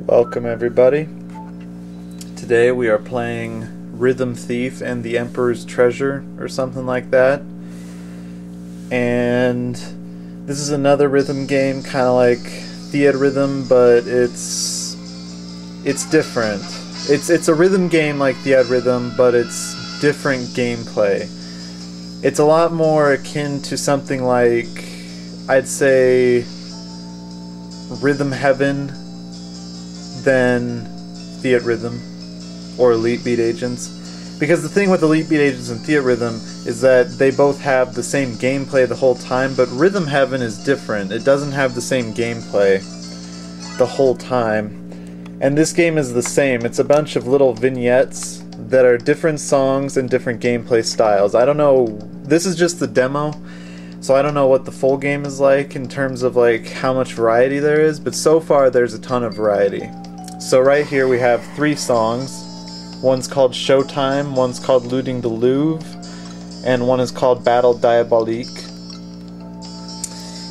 Welcome everybody. Today we are playing Rhythm Thief and the Emperor's Treasure or something like that. And this is another rhythm game, kind of like Theatrhythm, but it's different. It's a rhythm game like Theatrhythm, but it's different gameplay. It's a lot more akin to something like, I'd say, Rhythm Heaven than Theatrhythm or Elite Beat Agents. Because the thing with Elite Beat Agents and Theatrhythm is that they both have the same gameplay the whole time, but Rhythm Heaven is different. It doesn't have the same gameplay the whole time. And this game is the same. It's a bunch of little vignettes that are different songs and different gameplay styles. I don't know, this is just the demo, so I don't know what the full game is like in terms of like how much variety there is, but so far there's a ton of variety. So right here we have 3 songs. One's called Showtime, one's called Looting the Louvre, and one is called Battle Diabolique.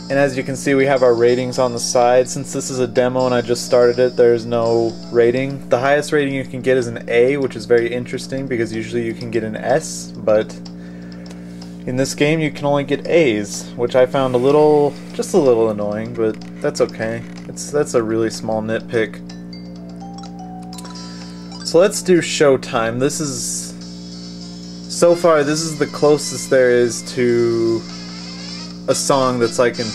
And as you can see, we have our ratings on the side. Since this is a demo and I just started it, there's no rating. The highest rating you can get is an A, which is very interesting because usually you can get an S, but in this game you can only get A's, which I found just a little annoying, but that's okay. That's a really small nitpick. So let's do Showtime. So far this is the closest there is to a song that's like in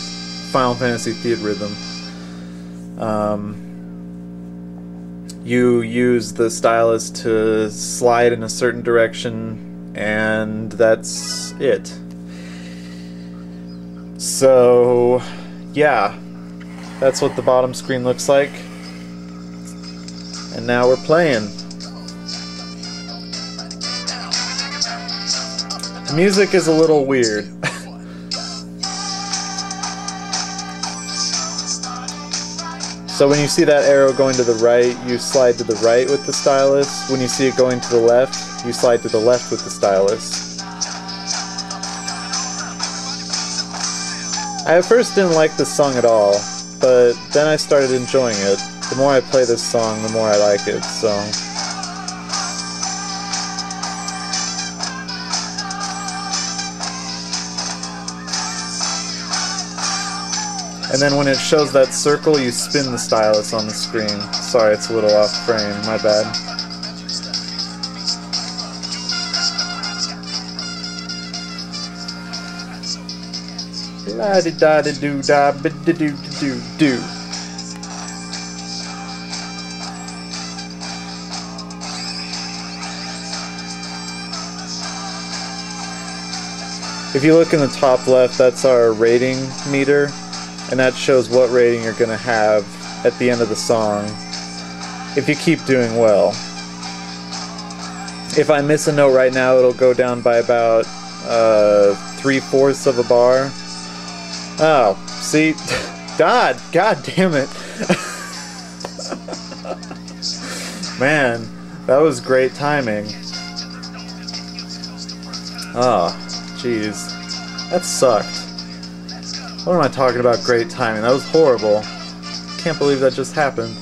Final Fantasy Theatrhythm. You use the stylus to slide in a certain direction, and that's it. So yeah, that's what the bottom screen looks like. And now we're playing. The music is a little weird. So when you see that arrow going to the right, you slide to the right with the stylus. When you see it going to the left, you slide to the left with the stylus. I at first didn't like this song at all, but then I started enjoying it. The more I play this song, the more I like it, so... And then when it shows that circle, you spin the stylus on the screen. Sorry, it's a little off frame, my bad. La-di-da-di-do-da-bi-di-do-do-do. If you look in the top left, that's our rating meter. And that shows what rating you're going to have at the end of the song if you keep doing well. If I miss a note right now, it'll go down by about 3/4 of a bar. Oh, see? God damn it. Man, that was great timing. Oh, jeez. That sucked. What am I talking about great timing? That was horrible. Can't believe that just happened.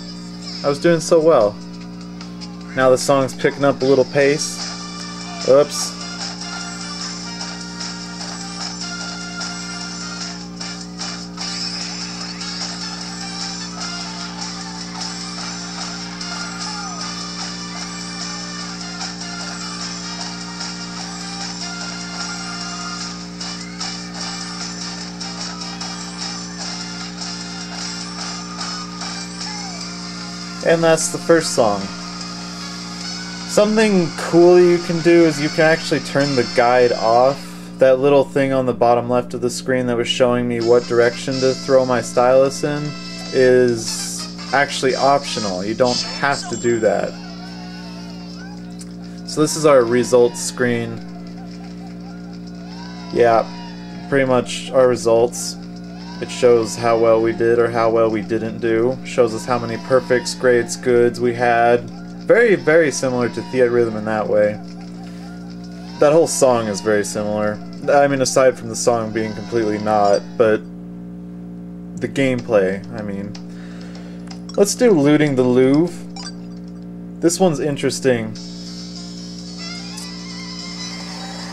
I was doing so well. Now the song's picking up a little pace. Oops. And that's the first song. Something cool you can do is you can actually turn the guide off. That little thing on the bottom left of the screen that was showing me what direction to throw my stylus in is actually optional. You don't have to do that. So this is our results screen. Yeah, pretty much our results. It shows how well we did or how well we didn't do. Shows us how many perfects, grades, goods we had. Very, very similar to Theatrhythm in that way. That whole song is very similar. I mean, aside from the song being completely not, but the gameplay, I mean. Let's do looting the Louvre. This one's interesting.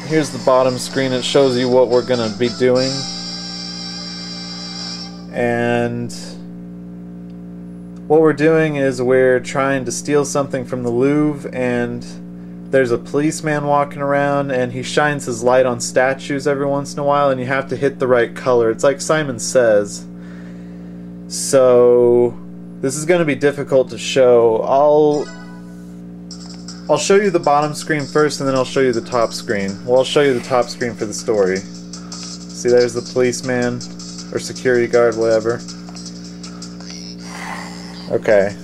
Here's the bottom screen. It shows you what we're gonna be doing. And what we're doing is we're trying to steal something from the Louvre, and there's a policeman walking around, and he shines his light on statues every once in a while, and you have to hit the right color. It's like Simon Says. So this is going to be difficult to show. I'll show you the bottom screen first, and then I'll show you the top screen. Well, I'll show you the top screen for the story. See, there's the policeman, or security guard, whatever. Okay.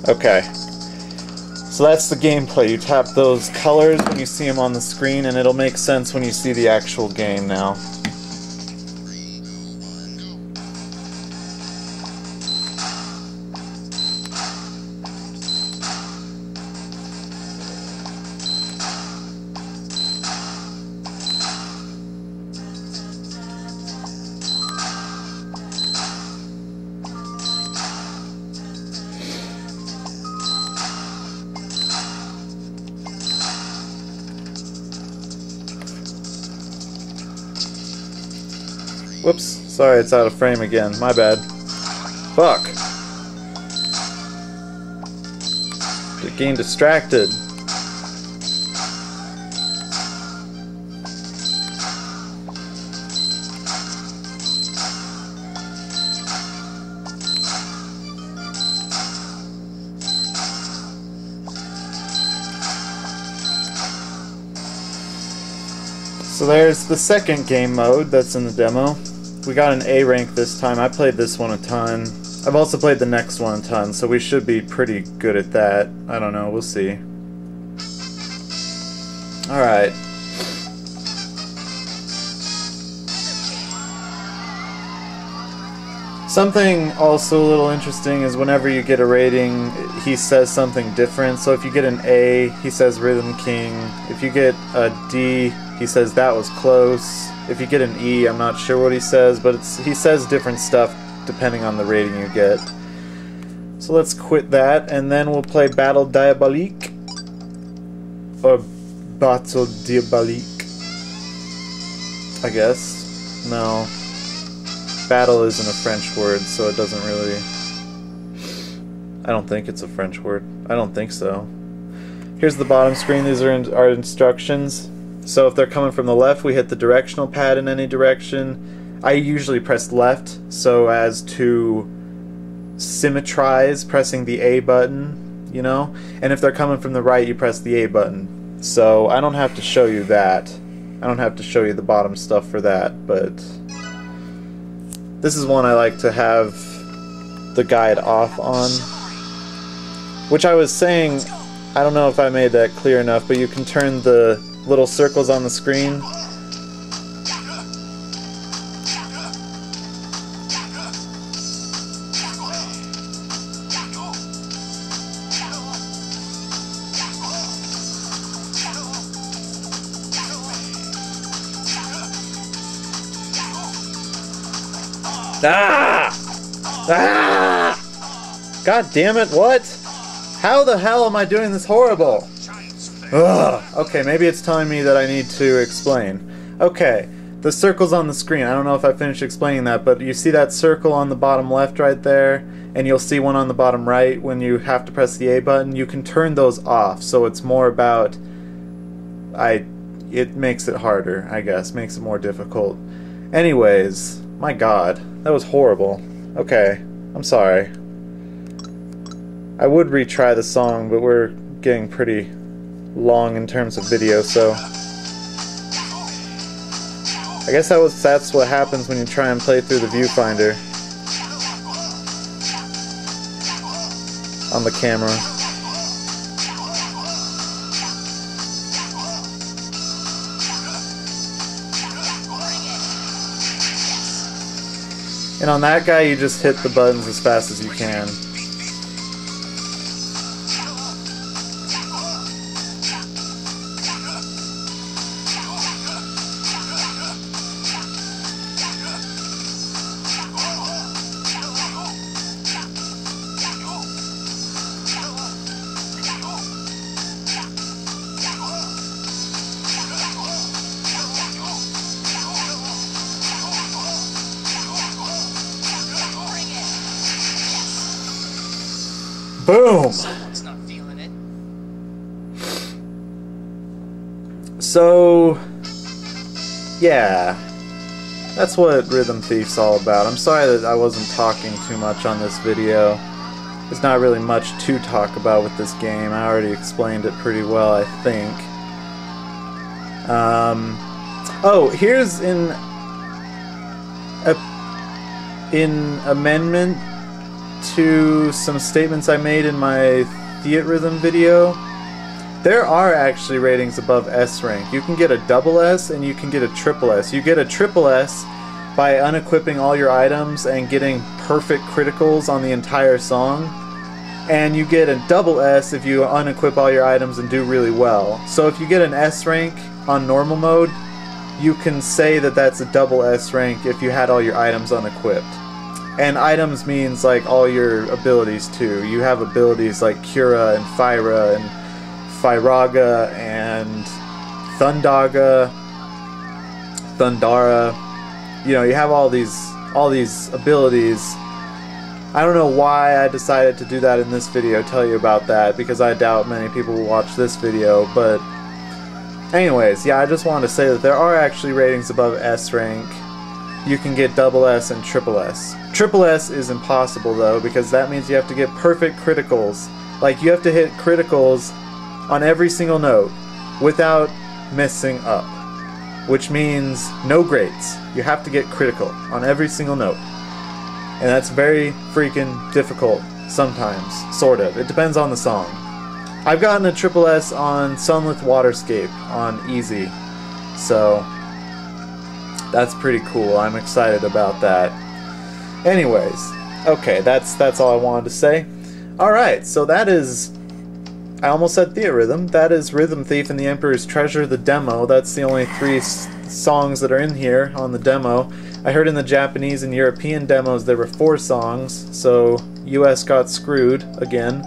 Okay, so that's the gameplay. You tap those colors when you see them on the screen, and it'll make sense when you see the actual game now. Whoops, sorry, it's out of frame again. My bad. Fuck. Getting distracted. So there's the second game mode that's in the demo. We got an A rank this time. I played this one a ton. I've also played the next one a ton, so we should be pretty good at that. I don't know, we'll see. Alright. Something also a little interesting is whenever you get a rating, he says something different. So if you get an A, he says Rhythm King. If you get a D, he says that was close. If you get an E, I'm not sure what he says, but he says different stuff depending on the rating you get. So let's quit that, and then we'll play Battle Diabolique. Or Battle Diabolique, I guess. No. Battle isn't a French word, so it doesn't really... I don't think it's a French word. I don't think so. Here's the bottom screen. These are our instructions. So if they're coming from the left, we hit the directional pad in any direction. I usually press left so as to symmetrize pressing the A button, you know? And if they're coming from the right, you press the A button. So I don't have to show you that. I don't have to show you the bottom stuff for that, but this is one I like to have the guide off on. Which I was saying, I don't know if I made that clear enough, but you can turn the little circles on the screen. Ah! Ah! God damn it, what? How the hell am I doing this horrible? Ugh. Okay, maybe it's telling me that I need to explain. Okay, the circle's on the screen. I don't know if I finished explaining that, but you see that circle on the bottom left right there, and you'll see one on the bottom right when you have to press the A button. You can turn those off, so it's more about... It makes it harder, I guess. Makes it more difficult. Anyways, my god, that was horrible. Okay, I'm sorry. I would retry the song, but we're getting pretty long in terms of video, so I guess that's what happens when you try and play through the viewfinder on the camera. And on that guy, you just hit the buttons as fast as you can. Boom! Someone's not feeling it. So, yeah, that's what Rhythm Thief's all about. I'm sorry that I wasn't talking too much on this video. There's not really much to talk about with this game. I already explained it pretty well, I think. Oh, here's in amendment to some statements I made in my Theatrhythm video. There are actually ratings above S rank. You can get a double S and you can get a triple S. You get a triple S by unequipping all your items and getting perfect criticals on the entire song. And you get a double S if you unequip all your items and do really well. So if you get an S rank on normal mode, you can say that that's a double S rank if you had all your items unequipped. And items means like all your abilities too. You have abilities like Cura and Fyra and Fyraga and Thundara. You know, you have all these abilities. I don't know why I decided to do that in this video, tell you about that, because I doubt many people will watch this video, but anyways, yeah, I just wanted to say that there are actually ratings above S rank. You can get double S and triple S. Triple S is impossible though, because that means you have to get perfect criticals. Like, you have to hit criticals on every single note without messing up, which means no grades. You have to get critical on every single note. And that's very freaking difficult sometimes, sort of. It depends on the song. I've gotten a triple S on Sunlit Waterscape on easy, so that's pretty cool. I'm excited about that. Anyways, okay, that's all I wanted to say. Alright, so that is... I almost said Theatrhythm. That is Rhythm Thief and the Emperor's Treasure, the demo. That's the only 3 songs that are in here on the demo. I heard in the Japanese and European demos there were 4 songs, so US got screwed again.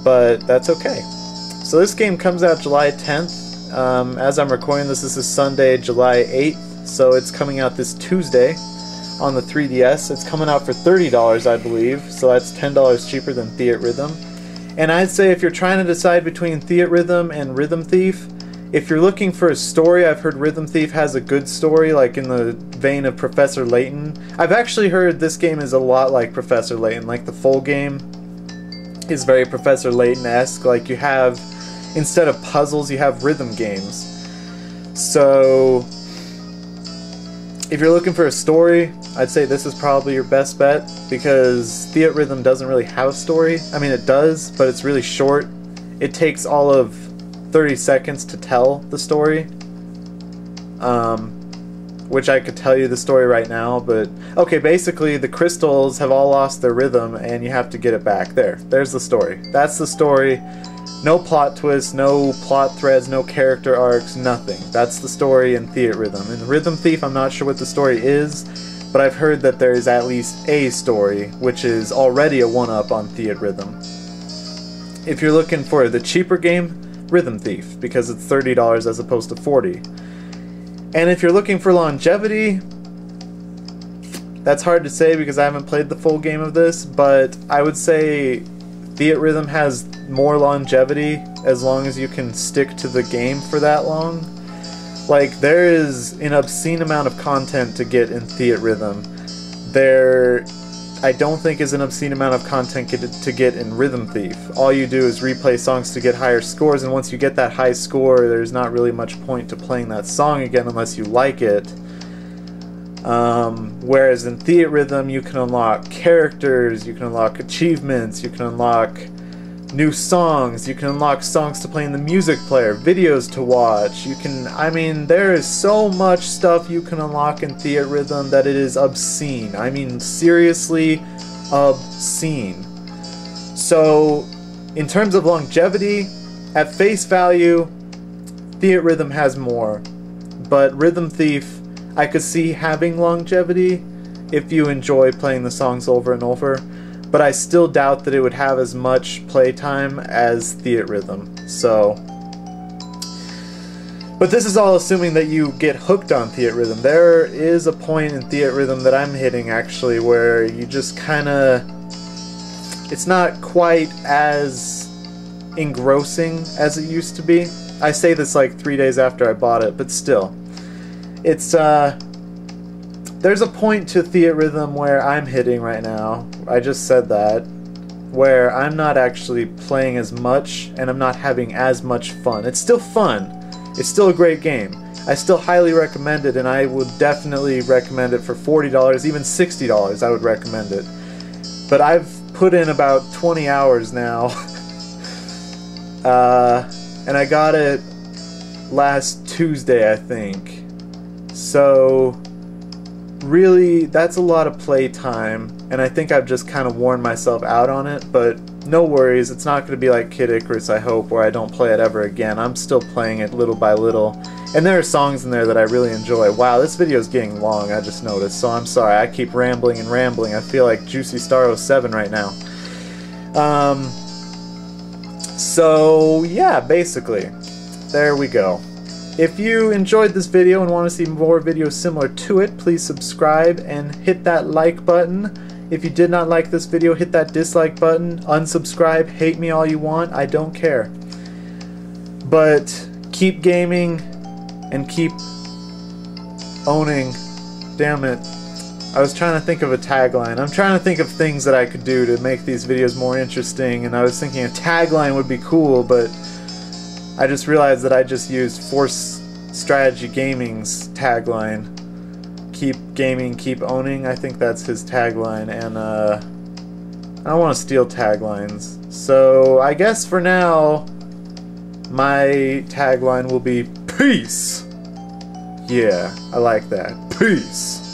But that's okay. So this game comes out July 10th. As I'm recording this is Sunday, July 8th, so it's coming out this Tuesday on the 3DS. It's coming out for $30, I believe, so that's $10 cheaper than Theatrhythm. And I'd say if you're trying to decide between Theatrhythm and Rhythm Thief, if you're looking for a story, I've heard Rhythm Thief has a good story, like in the vein of Professor Layton. I've actually heard this game is a lot like Professor Layton, like the full game is very Professor Layton-esque. Like, you have, instead of puzzles, you have rhythm games. So if you're looking for a story, I'd say this is probably your best bet, because Theatrhythm doesn't really have a story. I mean, it does, but it's really short. It takes all of 30 seconds to tell the story, which I could tell you the story right now, but okay, basically the crystals have all lost their rhythm and you have to get it back. There's the story. That's the story. No plot twists, no plot threads, no character arcs, nothing. That's the story in Theatrhythm. In Rhythm Thief, I'm not sure what the story is, but I've heard that there is at least a story, which is already a one-up on Theatrhythm. If you're looking for the cheaper game, Rhythm Thief, because it's $30 as opposed to $40. And if you're looking for longevity, that's hard to say because I haven't played the full game of this, but I would say Theatrhythm has more longevity as long as you can stick to the game for that long. Like, there is an obscene amount of content to get in Theatrhythm. There, I don't think, is an obscene amount of content to get in Rhythm Thief. All you do is replay songs to get higher scores, and once you get that high score, there's not really much point to playing that song again unless you like it. Whereas in Theatrhythm, you can unlock characters, you can unlock achievements, you can unlock new songs, you can unlock songs to play in the music player, videos to watch, you can, I mean, there is so much stuff you can unlock in Theatrhythm that it is obscene. I mean, seriously obscene. So, in terms of longevity, at face value, Theatrhythm has more. But Rhythm Thief, I could see having longevity if you enjoy playing the songs over and over, but I still doubt that it would have as much playtime as Theatrhythm. So, but this is all assuming that you get hooked on Theatrhythm. There is a point in Theatrhythm that I'm hitting actually where you just kinda, it's not quite as engrossing as it used to be. I say this like 3 days after I bought it, but still. It's, there's a point to Theatrhythm where I'm hitting right now, I just said that, where I'm not actually playing as much and I'm not having as much fun. It's still fun. It's still a great game. I still highly recommend it, and I would definitely recommend it for $40, even $60 I would recommend it. But I've put in about 20 hours now, and I got it last Tuesday, I think. So, really, that's a lot of play time, and I think I've just kind of worn myself out on it, but no worries, it's not going to be like Kid Icarus, I hope, where I don't play it ever again. I'm still playing it little by little, and there are songs in there that I really enjoy. Wow, this video is getting long, I just noticed, so I'm sorry, I keep rambling and rambling. I feel like Juicy Star 07 right now. So, yeah, basically, there we go. If you enjoyed this video and want to see more videos similar to it, please subscribe and hit that like button. If you did not like this video, hit that dislike button, unsubscribe, hate me all you want, I don't care. But keep gaming and keep owning. Damn it. I was trying to think of a tagline. I'm trying to think of things that I could do to make these videos more interesting, and I was thinking a tagline would be cool, but I just realized that I just used Force Strategy Gaming's tagline. Keep gaming, keep owning. I think that's his tagline, and I don't want to steal taglines. So I guess for now, my tagline will be peace. Yeah, I like that. Peace.